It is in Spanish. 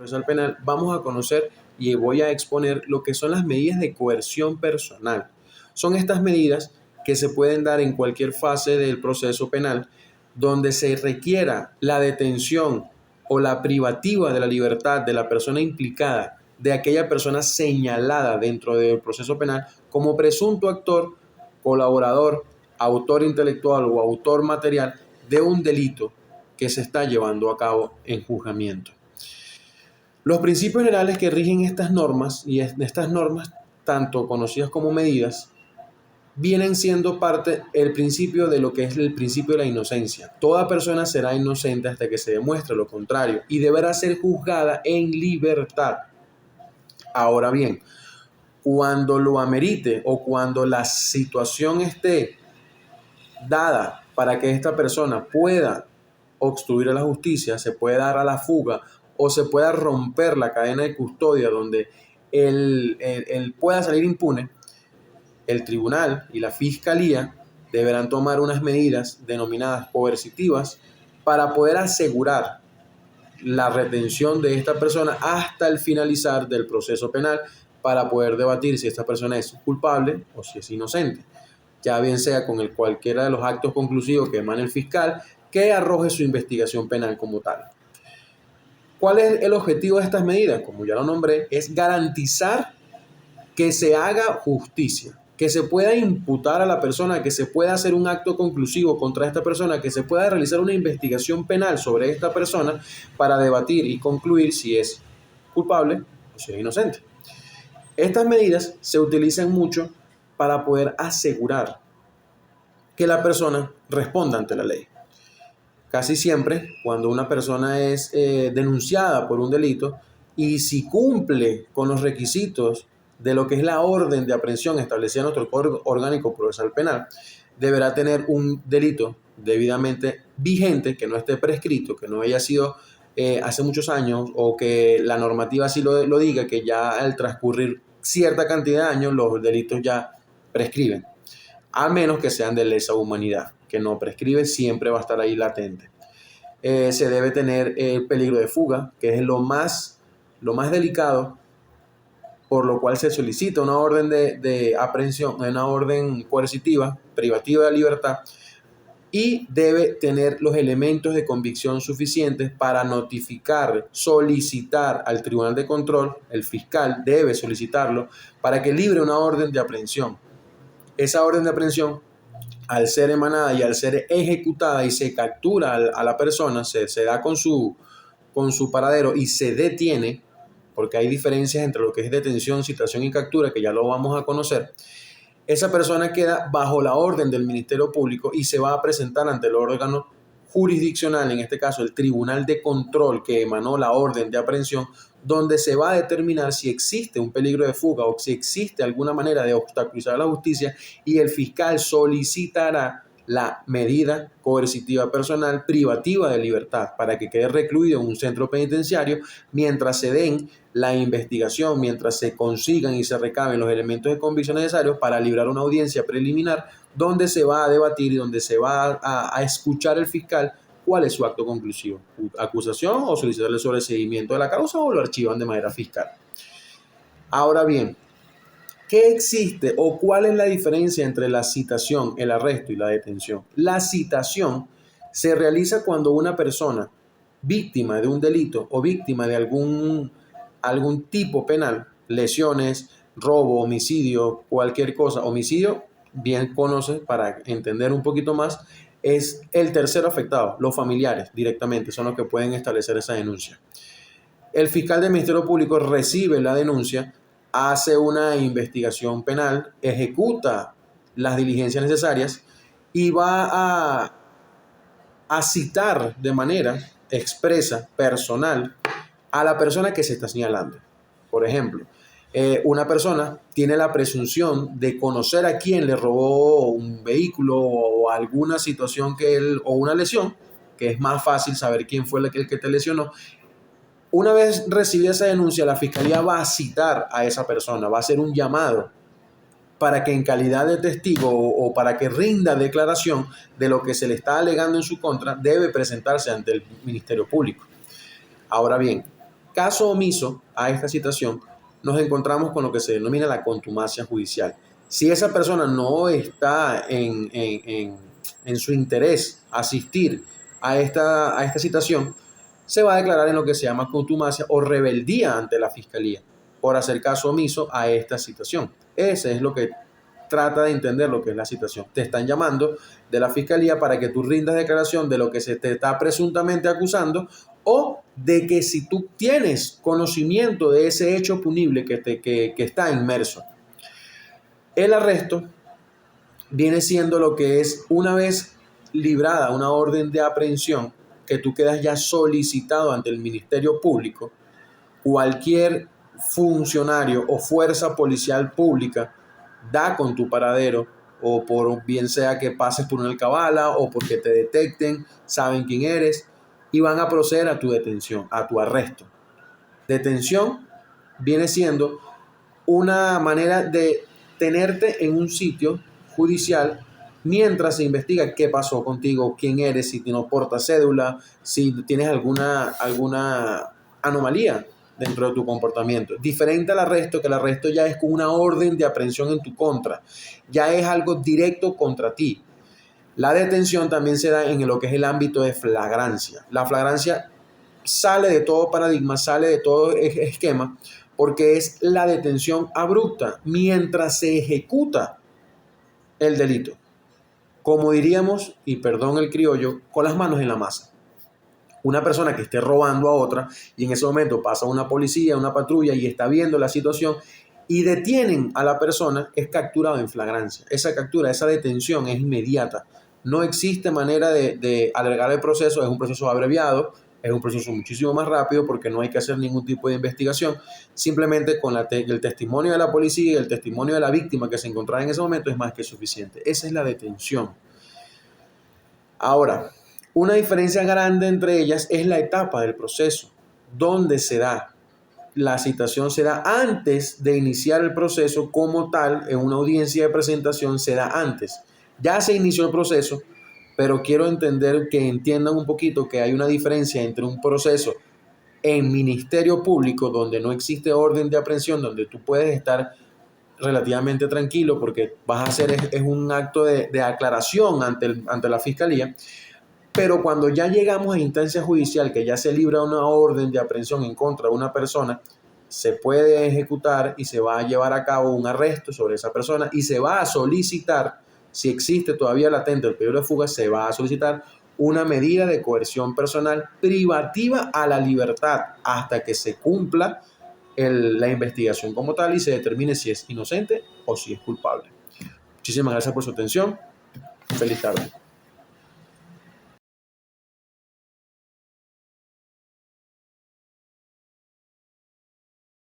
Procesal Penal, vamos a conocer y voy a exponer lo que son las medidas de coerción personal. Son estas medidas que se pueden dar en cualquier fase del proceso penal donde se requiera la detención o la privativa de la libertad de la persona implicada, de aquella persona señalada dentro del proceso penal como presunto actor, colaborador, autor intelectual o autor material de un delito que se está llevando a cabo en juzgamiento. Los principios generales que rigen estas normas, y estas normas, tanto conocidas como medidas, vienen siendo parte del principio de lo que es el principio de la inocencia. Toda persona será inocente hasta que se demuestre lo contrario y deberá ser juzgada en libertad. Ahora bien, cuando lo amerite o cuando la situación esté dada para que esta persona pueda obstruir a la justicia, se puede dar a la fuga o se pueda romper la cadena de custodia donde él pueda salir impune, el tribunal y la fiscalía deberán tomar unas medidas denominadas coercitivas para poder asegurar la retención de esta persona hasta el finalizar del proceso penal para poder debatir si esta persona es culpable o si es inocente, ya bien sea con cualquiera de los actos conclusivos que emane el fiscal que arroje su investigación penal como tal. ¿Cuál es el objetivo de estas medidas? Como ya lo nombré, es garantizar que se haga justicia, que se pueda imputar a la persona, que se pueda hacer un acto conclusivo contra esta persona, que se pueda realizar una investigación penal sobre esta persona para debatir y concluir si es culpable o si es inocente. Estas medidas se utilizan mucho para poder asegurar que la persona responda ante la ley. Casi siempre, cuando una persona es denunciada por un delito y si cumple con los requisitos de lo que es la orden de aprehensión establecida en nuestro Código Orgánico Procesal Penal, deberá tener un delito debidamente vigente, que no esté prescrito, que no haya sido hace muchos años o que la normativa así lo diga, que ya al transcurrir cierta cantidad de años los delitos ya prescriben, a menos que sean de lesa humanidad, que no prescribe, siempre va a estar ahí latente. Se debe tener el peligro de fuga, que es lo más delicado, por lo cual se solicita una orden de aprehensión, una orden coercitiva, privativa de libertad, y debe tener los elementos de convicción suficientes para notificar, solicitar al Tribunal de Control, el fiscal debe solicitarlo, para que libre una orden de aprehensión. Esa orden de aprehensión, al ser emanada y al ser ejecutada y se captura a la persona, se da con su paradero y se detiene, porque hay diferencias entre lo que es detención, citación y captura, que ya lo vamos a conocer. Esa persona queda bajo la orden del Ministerio Público y se va a presentar ante el órgano jurisdiccional, en este caso el Tribunal de Control que emanó la orden de aprehensión, donde se va a determinar si existe un peligro de fuga o si existe alguna manera de obstaculizar la justicia, y el fiscal solicitará la medida coercitiva personal privativa de libertad para que quede recluido en un centro penitenciario mientras se den la investigación, mientras se consigan y se recaben los elementos de convicción necesarios para librar una audiencia preliminar donde se va a debatir y donde se va a escuchar el fiscal cuál es su acto conclusivo, acusación o solicitarle el sobreseimiento de la causa o lo archivan de manera fiscal. Ahora bien, ¿qué existe o cuál es la diferencia entre la citación, el arresto y la detención? La citación se realiza cuando una persona víctima de un delito o víctima de algún tipo penal, lesiones, robo, homicidio, cualquier cosa, homicidio, bien conoce para entender un poquito más, es el tercero afectado, los familiares directamente son los que pueden establecer esa denuncia. El fiscal del Ministerio Público recibe la denuncia, hace una investigación penal, ejecuta las diligencias necesarias y va a citar de manera expresa, personal, a la persona que se está señalando. Por ejemplo, una persona tiene la presunción de conocer a quién le robó un vehículo o alguna situación o una lesión, que es más fácil saber quién fue el que te lesionó. Una vez recibida esa denuncia, la fiscalía va a citar a esa persona, va a hacer un llamado para que en calidad de testigo o para que rinda declaración de lo que se le está alegando en su contra, debe presentarse ante el Ministerio Público. Ahora bien, caso omiso a esta citación, nos encontramos con lo que se denomina la contumacia judicial. Si esa persona no está en su interés asistir a esta citación, se va a declarar en lo que se llama contumacia o rebeldía ante la fiscalía por hacer caso omiso a esta citación. Ese es lo que trata de entender lo que es la citación. Te están llamando de la fiscalía para que tú rindas declaración de lo que se te está presuntamente acusando, o de que si tú tienes conocimiento de ese hecho punible que está inmerso. El arresto viene siendo lo que es, una vez librada una orden de aprehensión, que tú quedas ya solicitado ante el Ministerio Público, cualquier funcionario o fuerza policial pública da con tu paradero, o por bien sea que pases por una alcabala o porque te detecten, saben quién eres y van a proceder a tu detención, a tu arresto. Detención viene siendo una manera de tenerte en un sitio judicial mientras se investiga qué pasó contigo, quién eres, si no portas cédula, si tienes alguna anomalía dentro de tu comportamiento. Diferente al arresto, que el arresto ya es con una orden de aprehensión en tu contra, ya es algo directo contra ti. La detención también se da en lo que es el ámbito de flagrancia. La flagrancia sale de todo paradigma, sale de todo esquema, porque es la detención abrupta mientras se ejecuta el delito. Como diríamos, y perdón el criollo, con las manos en la masa. Una persona que esté robando a otra y en ese momento pasa una policía, una patrulla y está viendo la situación y detienen a la persona, es capturado en flagrancia. Esa captura, esa detención es inmediata. No existe manera de alargar el proceso, es un proceso abreviado, es un proceso muchísimo más rápido porque no hay que hacer ningún tipo de investigación. Simplemente con el testimonio de la policía y el testimonio de la víctima que se encontraba en ese momento es más que suficiente. Esa es la detención. Ahora, una diferencia grande entre ellas es la etapa del proceso, donde se da. La citación se da antes de iniciar el proceso como tal, en una audiencia de presentación se da antes. Ya se inició el proceso, pero quiero entender que entiendan un poquito que hay una diferencia entre un proceso en Ministerio Público, donde no existe orden de aprehensión, donde tú puedes estar relativamente tranquilo porque vas a hacer es un acto de aclaración ante la fiscalía. Pero cuando ya llegamos a instancia judicial, que ya se libra una orden de aprehensión en contra de una persona, se puede ejecutar y se va a llevar a cabo un arresto sobre esa persona y se va a solicitar, si existe todavía latente el peligro de fuga, se va a solicitar una medida de coerción personal privativa a la libertad hasta que se cumpla la investigación como tal y se determine si es inocente o si es culpable. Muchísimas gracias por su atención. Feliz tarde.